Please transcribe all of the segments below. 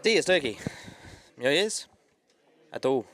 Sí, estoy aquí. ¿Me oyes? A tú.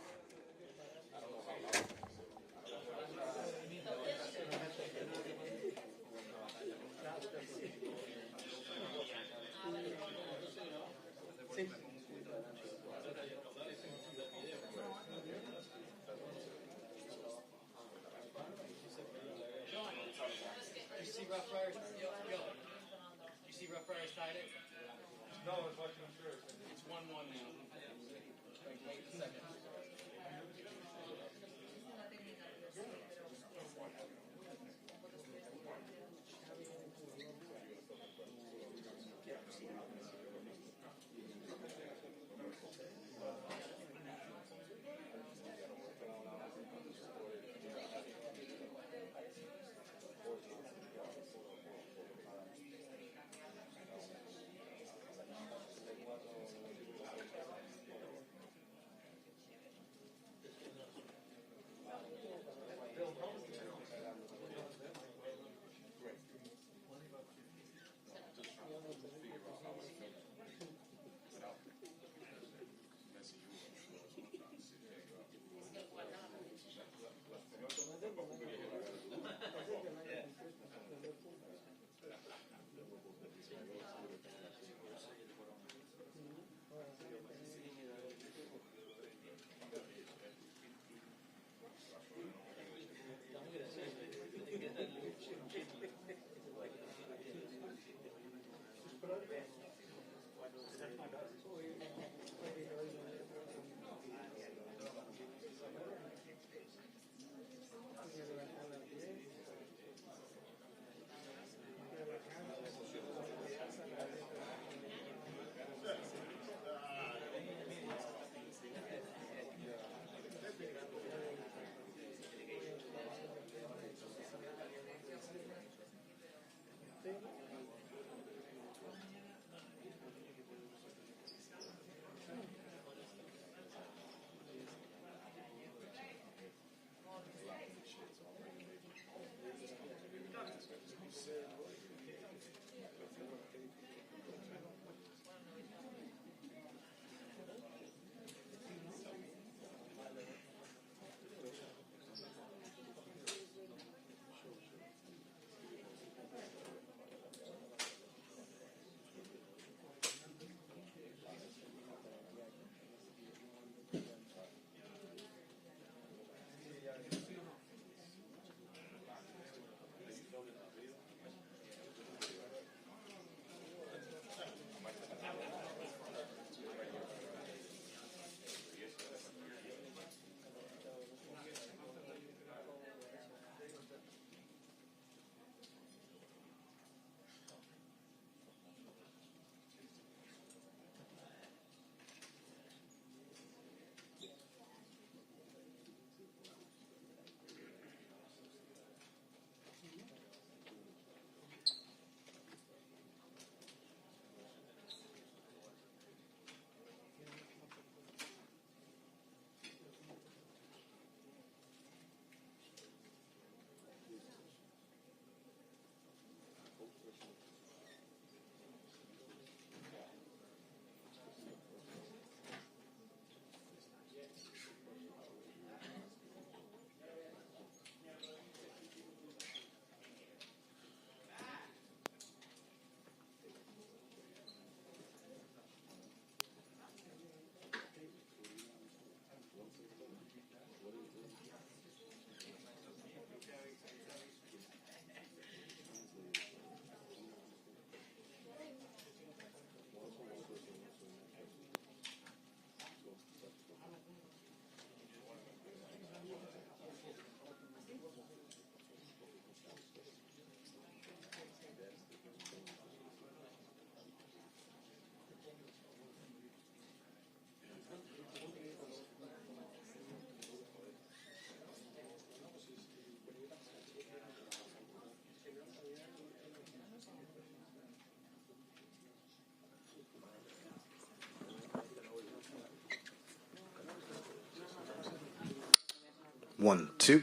One, two.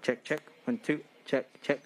Check, check. 1, 2. Check, check.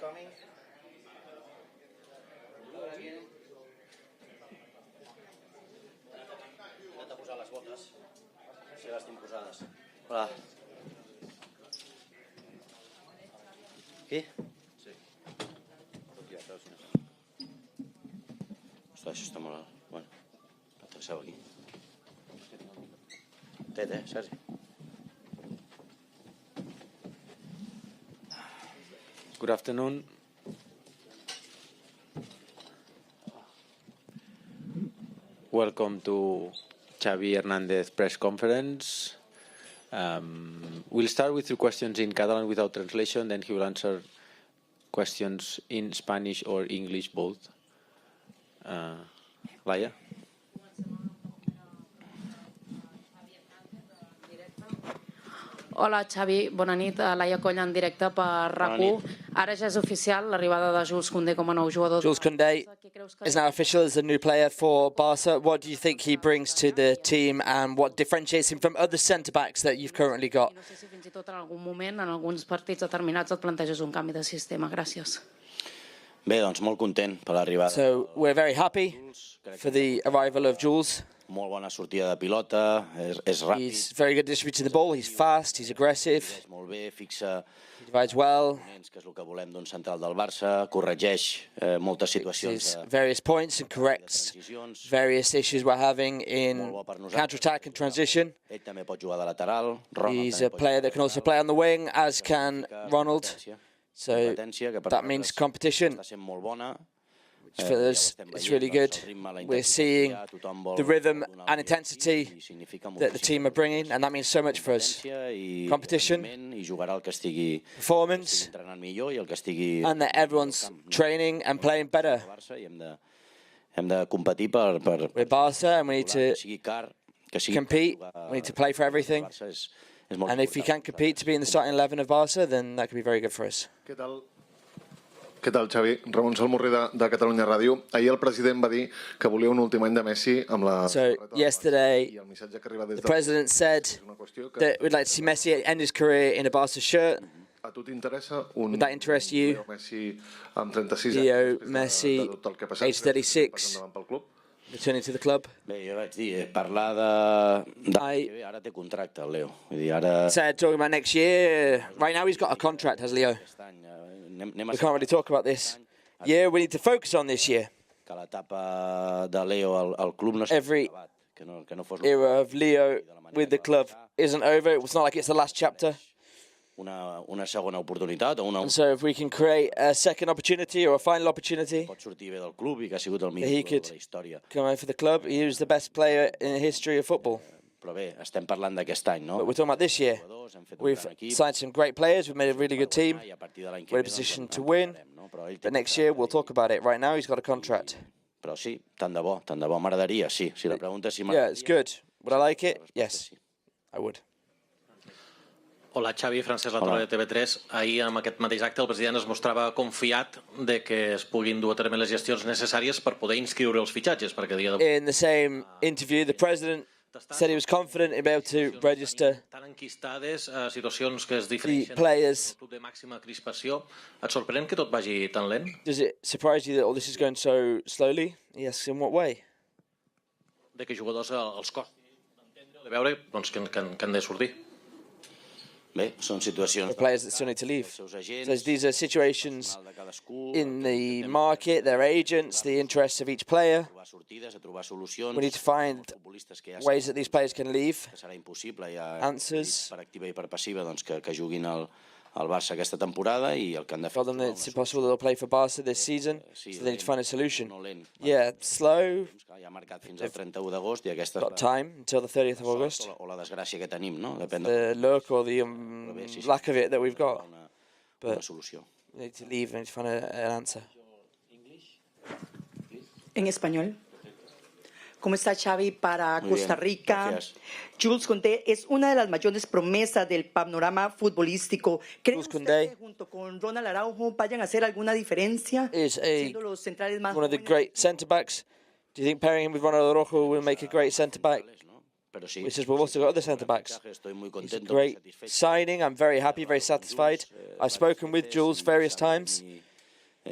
Hola. Aquí? Sí. Ostres, això està molt alt. Bueno, passeu aquí. Sergi. Good afternoon. Welcome to Xavi Hernández press conference. We'll start with 2 questions in Catalan without translation, then he will answer questions in Spanish or English both. Laia? Hola, Xavi. Bona nit. Laia Coll en directe per RAC1. Ara ja és oficial l'arribada de Jules Koundé com a nou jugador. Jules Koundé is now official as a new player for Barça. What do you think he brings to the team and what differentiates him from other centre-backs that you've currently got? No sé si fins i tot en algun moment, en alguns partits determinats, et planteges un canvi de sistema. Gràcies. Bé, doncs molt content per l'arribada. So we're very happy for the arrival of Jules. Molt bona sortida de pilota, és ràpid. He's very good distributing the ball, he's fast, he's aggressive. És molt bé, fixa... He divides well. Que és el que volem d'un central del Barça, corregeix moltes situacions. Various points and corrects various issues we're having in counter-attack and transition. Ell també pot jugar de lateral. He's a player that can also play on the wing, as can Ronald. So that means competition. Està sent molt bona. For us, it's really good. We're seeing the rhythm and intensity that the team are bringing, and that means so much for us. Competition, performance, and that everyone's training and playing better. We're Barça, and we need to compete. We need to play for everything. And if we can compete to be in the starting 11 of Barça, then that could be very good for us. Què tal, Xavi? Ramon Salmurri de Catalunya Ràdio. Ahir el president va dir que volia un últim any de Messi amb la... So, yesterday, the president said that we'd like to see Messi end his career in a Barca shirt. A tu t'interessa un... Would that interest you? Leo Messi amb 36 Leo anys, Messi, age 36, returning to the club. Bé, jo vaig dir, parlar de... Ara té contracte, el Leo. Vull dir, ara... Said, talking about next year, right now he's got a contract, has Leo. We can't really talk about this year. We need to focus on this year. Every era of Leo with the club isn't over. It was not like it's the last chapter. And so if we can create a second opportunity or a final opportunity, that he could come out for the club. He was the best player in the history of football. But we're talking about this year. We've signed some great players. We've made a really good team. We're in a position to win. But next year, we'll talk about it. Right now, he's got a contract. Yeah, it's good. Would I like it? Yes, I would. Hola, Xavi, Francesc Latorre de TV3. Ahir, amb aquest mateix acte, el president es mostrava confiat de que es puguin dur a terme les gestions necessàries per poder inscriure els fitxatges, perquè a dia d'avui... In the same interview, the president said he was confident he'd be able to register the players. Et sorprèn que tot vagi tan lent? Does it surprise you that all this is going so slowly? Yes, in what way? De que jugadors els costi de veure que han de sortir. Bé, són situacions... The players that still need to leave. So these are situations in the market, their agents, the interests of each player. We need to find ways that these players can leave, answers. Al Barça aquesta temporada i el que han de fer... Tell them that it's impossible they'll play for Barca this season, so they need to find a solution. Yeah, slow. Got time until the 30th of August. The luck or the lack of it that we've got. But we need to leave and need to find an answer. En español. ¿Cómo está Xavi para Costa Rica? Gracias. Jules Koundé es una de las mayores promesas del panorama futbolístico. ¿Cree usted que junto con Ronald Araujo vayan a hacer alguna diferencia? Siendo los centrales más one of the great centre backs. Do you think pairing him with Ronald Araujo will make a great centre back? Which is, we've also got other centre backs. It's a great signing. I'm very happy, very satisfied. I've spoken with Jules various times.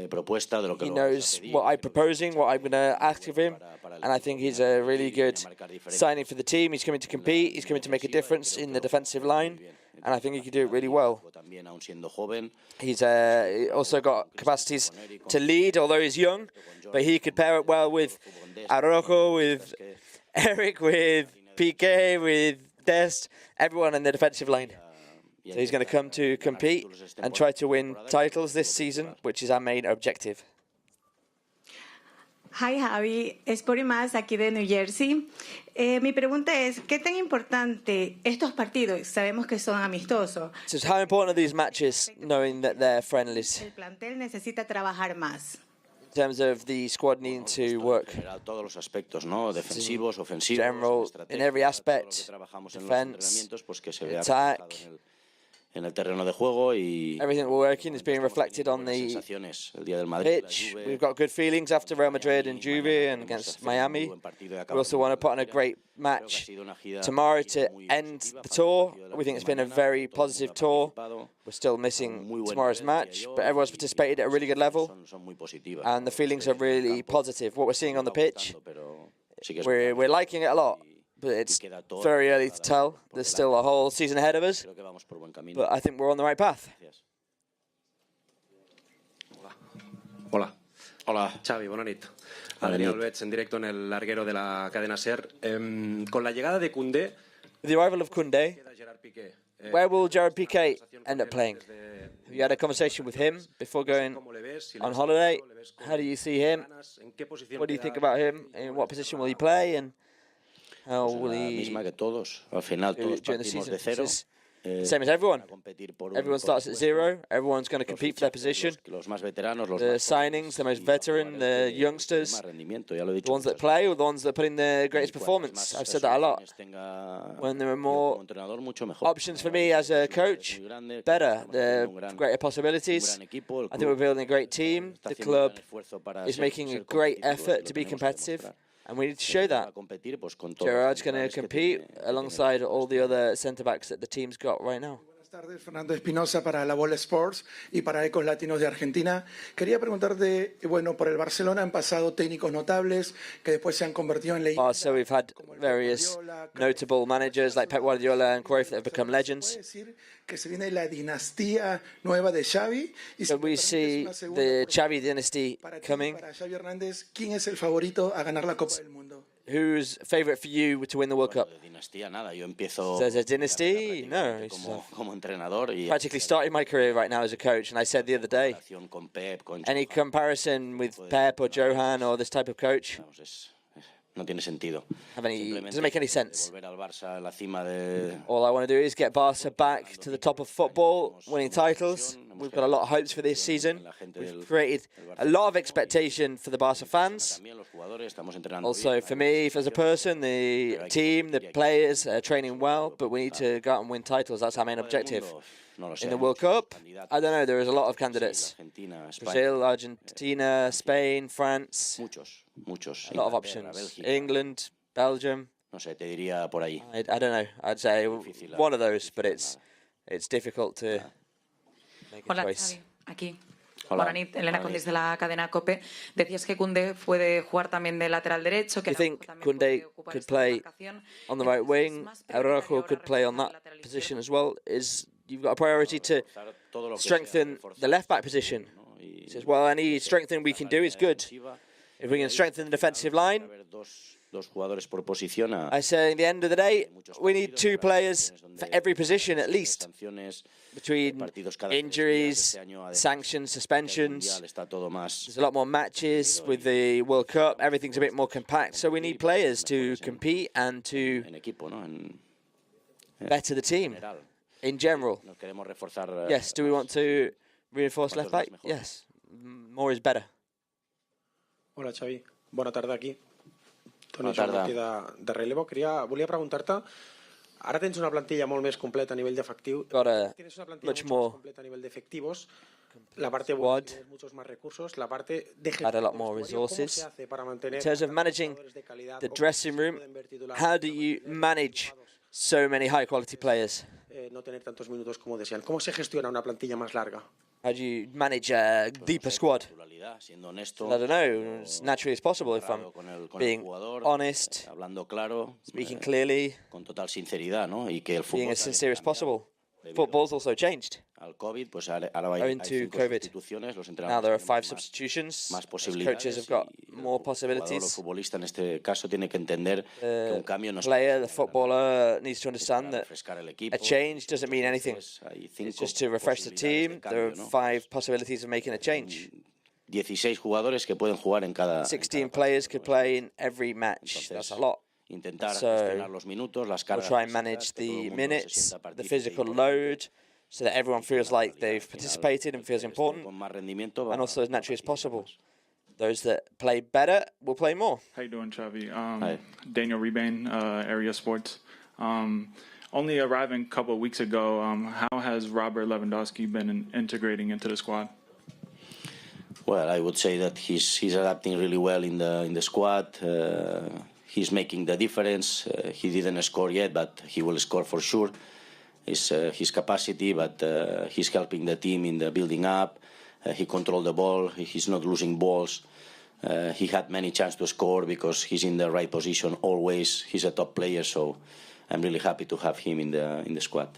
propuesta, de lo que He lo vamos a knows pedir, what I'm proposing, what I'm going to ask of him, and I think he's a really good signing for the team. He's coming to compete, he's coming to make a difference in the defensive line, and I think he can do it really well. también aún siendo joven. He's also got capacities to lead, although he's young, but he could pair it well with Araujo, with Eric, with Piqué, with Dest, everyone in the defensive line. So he's going to come to compete and try to win titles this season, which is our main objective. Hi Javi, es Pori Más aquí de New Jersey. Mi pregunta es, ¿qué tan importante estos partidos? Sabemos que son amistosos. So how important are these matches, knowing that they're friendlies? El plantel necesita trabajar más. In terms of the squad needing to work Todos los aspectos, ¿no? Defensivos, ofensivos, general, in every aspect, defense, attack, en el terreno de juego y everything we're working is being reflected on the el día del Madrid, pitch. We've got good feelings after Real Madrid and Juve and against Miami. We also want to put on a great match tomorrow to end the tour. We think it's been a very positive tour. We're still missing tomorrow's match, but everyone's participated at a really good level, and the feelings are really positive. What we're seeing on the pitch, we're liking it a lot. But it's very early to tell. There's still a whole season ahead of us, but I think we're on the right path. Hola. Hola. Xavi, bona nit. Adrián Olvets en directo en el larguero de la cadena SER. Con la llegada de Koundé... With the arrival of Koundé, where will Gerard Piqué end up playing? Have you had a conversation with him before going on holiday? How do you see him? What do you think about him? In what position will he play? And how will he misma que todos. Al final todos during the partimos season? de cero. Same as everyone. Everyone starts at zero. Everyone's going to compete for their position. Los más veteranos, los The signings, the most veteran, the youngsters, the ones that play or the ones that put in the greatest performance. I've said that a lot. When there are more options for me as a coach, better. The greater possibilities. I think we're building a great team. The club is making a great effort to be competitive. And we need to show that. Gerard's going to compete alongside all the other centre-backs that the team's got right now. Buenas tardes, Fernando Espinosa para La Bola Sports y para Ecos Latinos de Argentina. Quería preguntarte, bueno, por el Barcelona han pasado técnicos notables que después se han convertido en leyendas. So we've had various notable managers like Pep Guardiola and Cruyff that have become legends. Que se viene la dinastía nueva de Xavi. So we see the Xavi dynasty coming. Para Xavi Hernández, ¿quién es el favorito a ganar la Copa del Mundo? Who's favourite for you to win the World Cup? Nada, yo empiezo There's a dynasty? No. como entrenador y practically starting my career right now as a coach, and I said the other day, any comparison with Pep or Johan or this type of coach? No tiene sentido. Doesn't make any sense. Volver al Barça a la cima de... All I want to do is get Barca back to the top of football, winning titles. We've got a lot of hopes for this season. We've created a lot of expectation for the Barca fans. Also for me, as a person, the team, the players are training well, but we need to go out and win titles. That's our main objective. In the World Cup, I don't know, there is a lot of candidates. Brazil, Argentina, Spain, France. A lot of options. England, Belgium. I don't know. I'd say one of those, but it's difficult to make a choice. Xavi, aquí. Buenas noches, Elena Condis de la cadena COPE. Decías que Koundé puede jugar también de lateral derecho. I think Koundé could play on the right wing. Araujo could play on that position as well. You've got a priority to strengthen the left-back position. He says, well, any strengthening we can do is good. If we can strengthen the defensive line, I say at the end of the day, we need two players for every position at least. Between injuries, sanctions, suspensions, there's a lot more matches with the World Cup. Everything's a bit more compact, so we need players to compete and to better the team. In general, yes. Do we want to reinforce left back? Yes. More is better. Hola, Xavi. Bona tarda aquí. Toni Joan aquí de relevo. Volia preguntar-te, ara tens una plantilla molt més completa a nivell d'efectiu. Tienes una plantilla mucho más completa a nivel de efectivos. La parte buena tienes muchos más recursos. La parte de had a lot more resources. In terms of managing the dressing room, how do you manage so many high-quality players? No tener tantos minutos como desean. ¿Cómo se gestiona una plantilla más larga? How do you manage a deeper squad? I don't know, as naturally as possible if I'm being honest, speaking clearly, being as sincere as possible. Football's also changed. Owing to COVID. Now there are 5 substitutions. As coaches have got more possibilities. The player, the footballer, needs to understand that a change doesn't mean anything. It's just to refresh the team. There are 5 possibilities of making a change. 16 players could play in every match. That's a lot. So we'll try and manage the minutes, the physical load, so that everyone feels like they've participated and feels important, and also as naturally as possible. Those that play better will play more. How you doing, Xavi? Daniel Rebane, Area Sports. Only arriving a couple of weeks ago, how has Robert Lewandowski been integrating into the squad? Well, I would say that he's adapting really well in the squad. He's making the difference. He didn't score yet, but he will score for sure. It's his capacity, but he's helping the team in the building up. He controlled the ball. He's not losing balls. He had many chances to score because he's in the right position always. He's a top player, so I'm really happy to have him in the squad.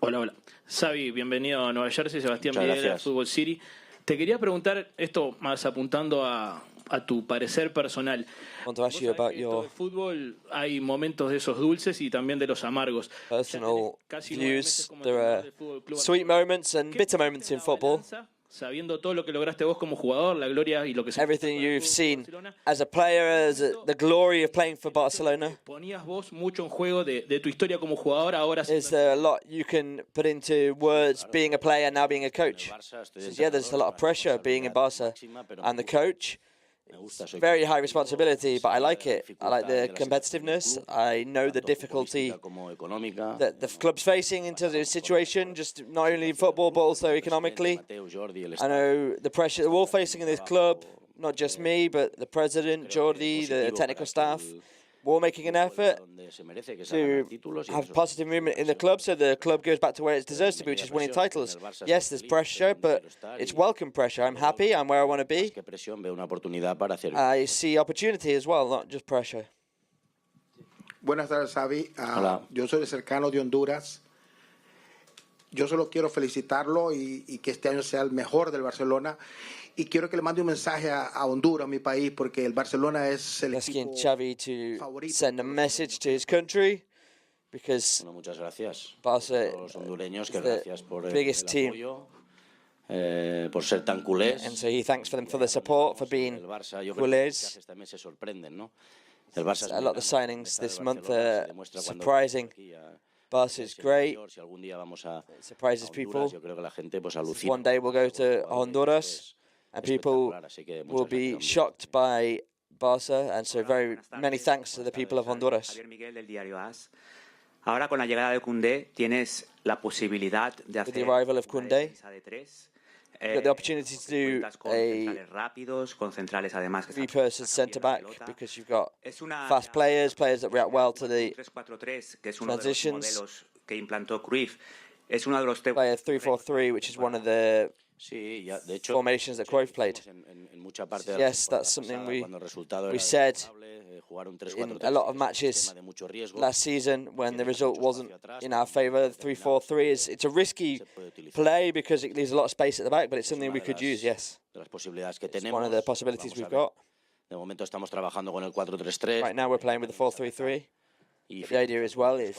Hola. Xavi, bienvenido a Nueva Jersey, Sebastián Miguel, a Football City. Te quería preguntar, esto más apuntando a tu parecer personal. I want to ask you about your fútbol hay momentos de esos dulces y también de los amargos. Personal views. There are sweet moments and bitter moments in football. Sabiendo todo lo que lograste vos como jugador, la gloria y lo que everything you've seen as a player, as the glory of playing for Barcelona. Ponías vos mucho en juego de tu historia como jugador, ahora. Is there a lot you can put into words being a player now being a coach? Yeah, there's a lot of pressure being in Barca and the coach. It's very high responsibility, but I like it. I like the competitiveness. I know the difficulty that the club's facing in terms of the situation, just not only in football, but also economically. I know the pressure we're all facing in this club, not just me, but the president, Jordi, the technical staff. We're all making an effort to have positive movement in the club so the club goes back to where it deserves to be, which is winning titles. Yes, there's pressure, but it's welcome pressure. I'm happy, I'm where I want to be. I see opportunity as well, not just pressure. Buenas tardes, Xavi. Yo soy cercano de Honduras. Yo solo quiero felicitarlo y que este año sea el mejor del Barcelona. Y quiero que le mande un mensaje a Honduras, mi país, porque el Barcelona es el equipo Xavi to send a message to his country, because Barça los hondureños, que gracias por biggest team. Por ser tan culés. And so he thanks for them for the support, for being culés. A lot of the signings this month are surprising. Barça is great. It surprises people. One day we'll go to Honduras and people will be shocked by Barça, and so very many thanks to the people of Honduras. Ahora con la llegada de Koundé tienes la posibilidad de hacer with the arrival of Koundé, you got the opportunity to do a three-person centre-back because you've got fast players that react well to the transitions. Play a 3-4-3, which is one of the formations that Cruyff played. Yes, that's something we said in a lot of matches last season when the result wasn't in our favour. 3-4-3 it's a risky play because it leaves a lot of space at the back, but it's something we could use, yes. It's one of the possibilities we've got. Right now we're playing with the 4-3-3. The idea as well is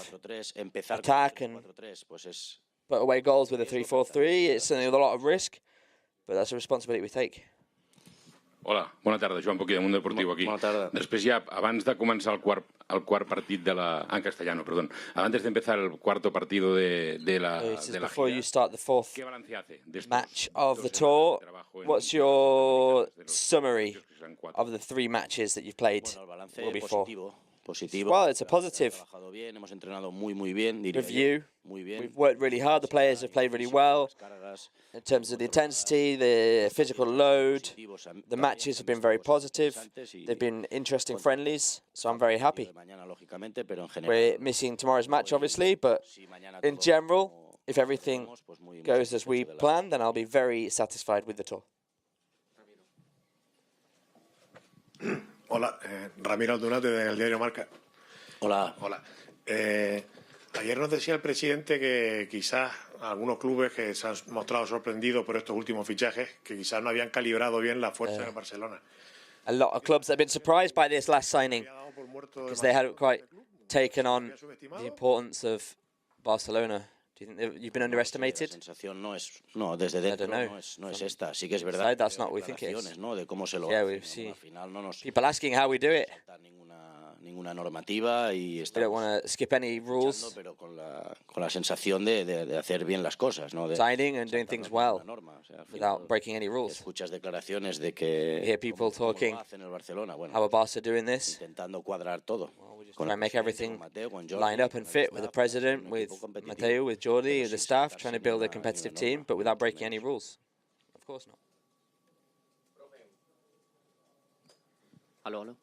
attack and put away goals with a 3-4-3. It's something with a lot of risk, but that's a responsibility we take. Hola, bona tarda, Joan Poquí, de Mundo Deportivo aquí. Després ja, abans de començar el quart partit de la... En castellano, perdón. Antes de empezar el cuarto partido de la before you start the fourth match of the tour, what's your summary of the 3 matches that you've played? Will be 4. Well, it's a positive review. We've worked really hard. The players have played really well in terms of the intensity, the physical load. The matches have been very positive. They've been interesting friendlies, so I'm very happy. We're missing tomorrow's match, obviously, but in general, if everything goes as we plan, then I'll be very satisfied with the tour. Hola, Ramiro Aldunate del diario Marca. Hola. Hola. Ayer nos decía el presidente que quizás algunos clubes que se han mostrado sorprendidos por estos últimos fichajes, que quizás no habían calibrado bien la fuerza de Barcelona. A lot of clubs have been surprised by this last signing because they hadn't quite taken on the importance of Barcelona. Do you think you've been underestimated? La sensación no, desde dentro no es esta. Sí que es verdad. That's not what we think it is. ¿no? De cómo se lo Yeah, hace, we ¿no? see Al final no nos people asking how we do it. ninguna normativa y We don't want to skip any rules. Pero con la sensación de hacer bien las cosas, ¿no? Signing and doing things well without breaking any rules. Escuchas declaraciones de que hear people talking how are Barca doing this. Intentando cuadrar todo. Try and make everything line up and fit with the president, with Mateo, with Jordi, with the staff, trying to build a competitive team, but without breaking any rules. Of course not. Aló.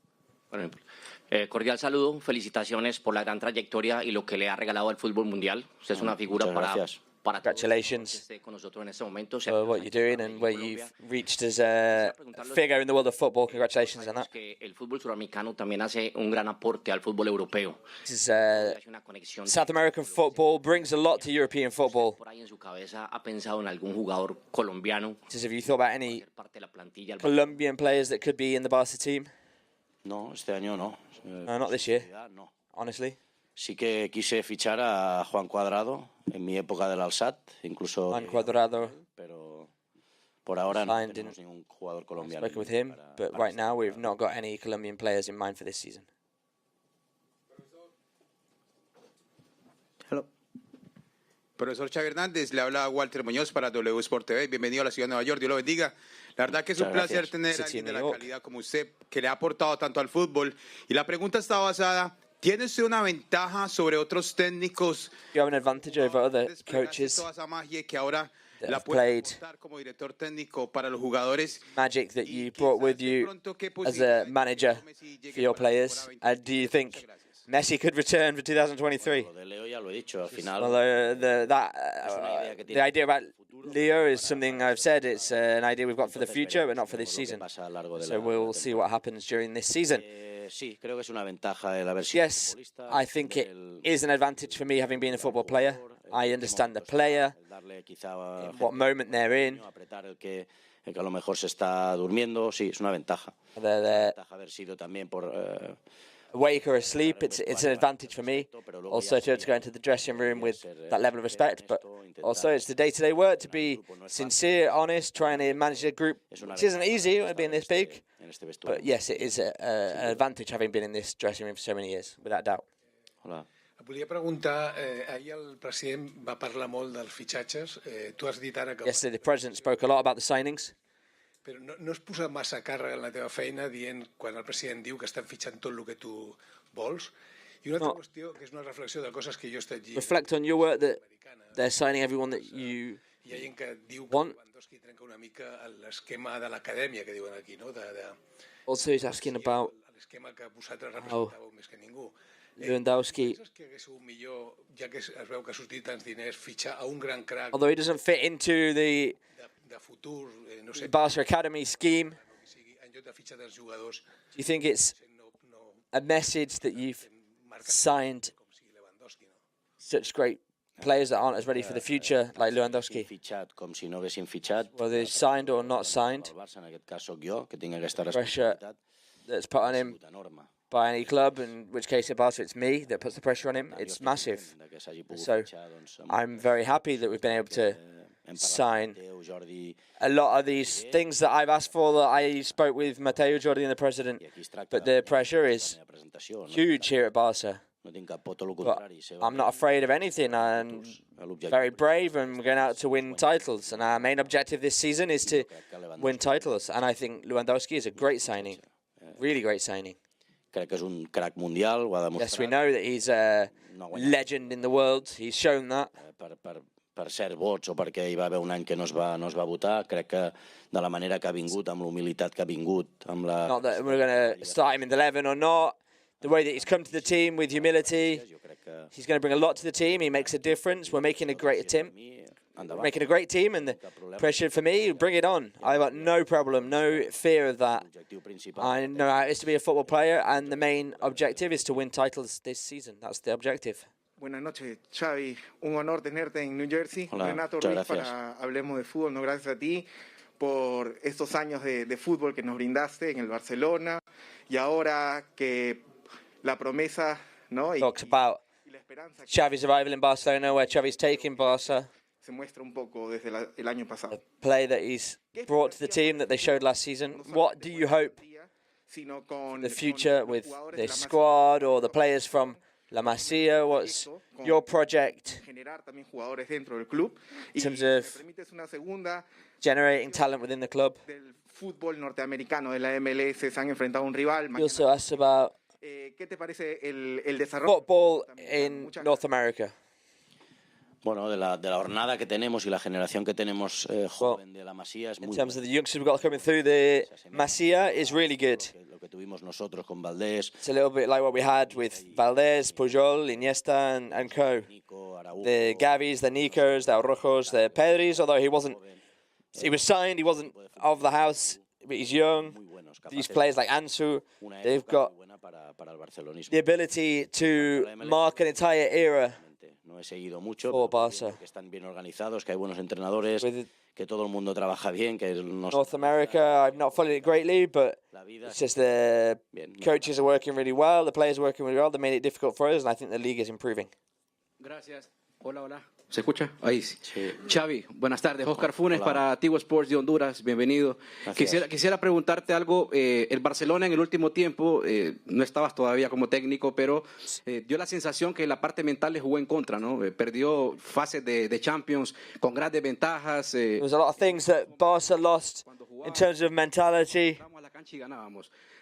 Cordial saludo, felicitaciones por la gran trayectoria y lo que le ha regalado al fútbol mundial. Usted es una figura para congratulations con nosotros en este momento. for what you're doing and where you've reached as a figure in the world of football. Congratulations on that. El fútbol suramericano también hace un gran aporte al fútbol europeo. South American football brings a lot to European football. Por ahí en su cabeza ha pensado en algún jugador colombiano. Have you thought about any Colombian players that could be in the Barca team? No, este año no. No, not this year. Honestly. Sí que quise fichar a Juan Cuadrado en mi época del Al-Sadd, incluso. Juan Cuadrado. Pero por ahora no tenemos ningún jugador colombiano. Spoken with him, but right now we've not got any Colombian players in mind for this season. Hello. Profesor Xavi Hernández, le habla Walter Muñoz para W Sport TV. Bienvenido a la ciudad de Nueva York, Dios lo bendiga. La verdad que es un placer tener a alguien de la calidad como usted, que le ha aportado tanto al fútbol. Y la pregunta está basada, ¿tiene usted una ventaja sobre otros técnicos? You have an advantage over other coaches toda esa magia que ahora that la have puede played aportar como director técnico para los jugadores. magic that you brought with you as a manager for your players. Do you think Messi could return for 2023? Although the idea about Leo is something I've said. It's an idea we've got for the future, but not for this season. So we'll see what happens during this season. Yes, I think it is an advantage for me having been a football player. I understand the player, what moment they're in. Que a lo mejor se está durmiendo, sí, es una ventaja. They're haber sido también por awake or asleep, it's an advantage for me. Also to go into the dressing room with that level of respect, but also it's the day-to-day work to be sincere, honest, trying to manage a group, which isn't easy being this big. But yes, it is an advantage having been in this dressing room for so many years, without doubt. Hola. Volia preguntar, ahir el president va parlar molt dels fitxatges. Tu has dit ara que... Yesterday the president spoke a lot about the signings. Però no es posa massa càrrega en la teva feina dient quan el president diu que estan fitxant tot el que tu vols? I una altra qüestió, que és una reflexió de coses que jo he estat llegint. Reflect on your work that they're signing everyone that you Hi ha gent que diu que Lewandowski trenca una mica l'esquema de l'acadèmia, que diuen aquí, no? Also he's asking about l'esquema que vosaltres representàveu més que ningú. Lewandowski. Penses que hagués sigut millor, ja que es veu que ha sortit tants diners, fitxar a un gran crack although he doesn't fit into the de futur, no sé, Barca Academy scheme, en lloc de fitxar dels jugadors, do you think it's a message that you've signed such great players that aren't as ready for the future, like Lewandowski? Com si no haguessin fitxat. Whether he's signed or not signed, En aquest cas soc jo, que tinc aquesta pressure that's put on him by any club, in which case at Barca it's me that puts the pressure on him. It's massive. So I'm very happy that we've been able to sign a lot of these things that I've asked for, that I spoke with Mateo, Jordi and the president, but the pressure is huge here at Barca. But I'm not afraid of anything. I'm very brave and we're going out to win titles. And our main objective this season is to win titles. And I think Lewandowski is a great signing, really great signing. Crec que és un crack mundial, ho ha demostrat. Yes, we know that he's a legend in the world. He's shown that. Per cert vots o perquè hi va haver un any que no es va votar, crec que de la manera que ha vingut, amb la humilitat que ha vingut, amb la... Not that we're going to start him in the 11 or not. The way that he's come to the team with humility, he's going to bring a lot to the team. He makes a difference. We're making a great team. Making a great team, and the pressure for me, bring it on. I've got no problem, no fear of that. I know how it is to be a football player, and the main objective is to win titles this season. That's the objective. Buenas noches, Xavi. Un honor tenerte en New Jersey. Hola, Renato Ruiz para Hablemos de Fútbol. No, gracias a ti por estos años de fútbol que nos brindaste en el Barcelona y ahora que la promesa, ¿no? Talks about Xavi's arrival in Barcelona, where Xavi's taking Barca. Se muestra un poco desde el año pasado. Play that he's brought to the team that they showed last season. What do you hope the future with this squad or the players from La Masia? What's your project in terms of generating talent within the club? Fútbol norteamericano de la MLS se han enfrentado a un rival. You also asked about football in North America. Bueno, de la jornada que tenemos y la generación que tenemos joven de la Masía es muy in terms of the youngsters we've got coming through the Masia is really good. Lo que tuvimos nosotros con Valdés. It's a little bit like what we had with Valdés, Pujol, Iniesta and co. The Gavis, the Nicos, the Arrojos, the Pedris, although he was signed, he wasn't of the house, but he's young. These players like Ansu, they've got the ability to mark an entire era. No he seguido mucho, pero que están bien organizados, que hay buenos entrenadores, que todo el mundo trabaja bien, que North America, I've not followed it greatly, but it's just the coaches are working really well, the players are working really well. They made it difficult for us, and I think the league is improving. Gracias. Hola, hola. ¿Se escucha? Ahí sí. Xavi, buenas tardes. Oscar Funes para Tigo Sports de Honduras. Bienvenido. Quisiera preguntarte algo. El Barcelona en el último tiempo, no estabas todavía como técnico, pero dio la sensación que la parte mental le jugó en contra, ¿no? Perdió fases de Champions con grandes ventajas. There was a lot of things that Barca lost in terms of mentality.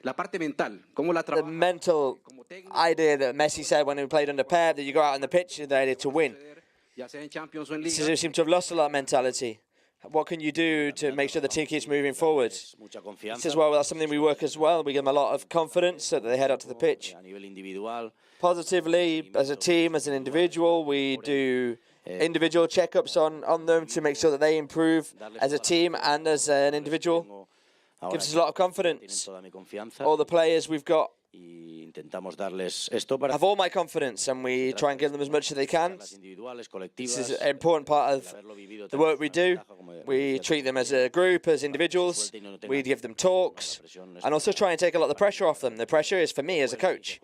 La parte mental, ¿cómo la trabajas? The mental idea that Messi said when he played under Pep, that you go out on the pitch and they're ready to win. They seem to have lost a lot of mentality. What can you do to make sure the team keeps moving forward? He says, well, that's something we work as well. We give them a lot of confidence so that they head out to the pitch. Positively, as a team, as an individual, we do individual checkups on them to make sure that they improve as a team and as an individual. Gives us a lot of confidence. All the players we've got have all my confidence, and we try and give them as much as they can. This is an important part of the work we do. We treat them as a group, as individuals. We give them talks, and also try and take a lot of the pressure off them. The pressure is for me as a coach.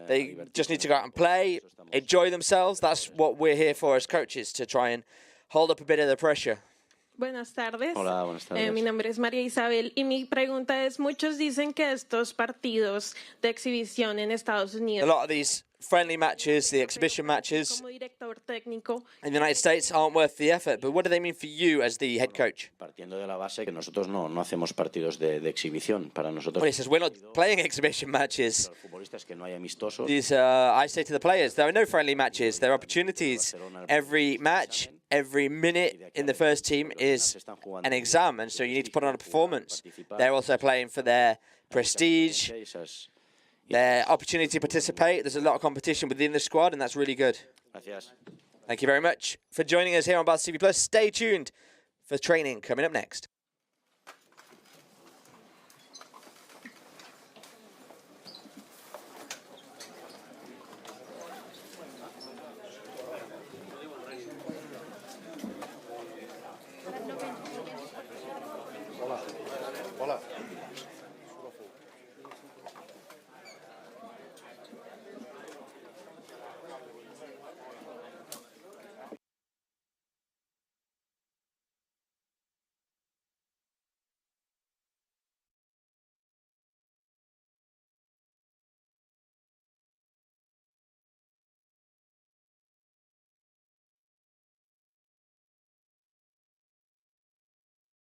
They just need to go out and play, enjoy themselves. That's what we're here for as coaches, to try and hold up a bit of the pressure. Buenas tardes. Hola, buenas tardes. Mi nombre es María Isabel y mi pregunta es, muchos dicen que estos partidos de exhibición en Estados Unidos, a lot of these friendly matches, the exhibition matches como director técnico, in the United States aren't worth the effort, but what do they mean for you as the head coach? Partiendo de la base que nosotros no hacemos partidos de exhibición. Para nosotros, well, he says we're not playing exhibition matches. Que no hay amistosos. I say to the players, there are no friendly matches. There are opportunities. Every match, every minute in the first team is an exam, and so you need to put on a performance. They're also playing for their prestige, their opportunity to participate. There's a lot of competition within the squad, and that's really good. Thank you very much for joining us here on Barça TV Plus. Stay tuned for training coming up next.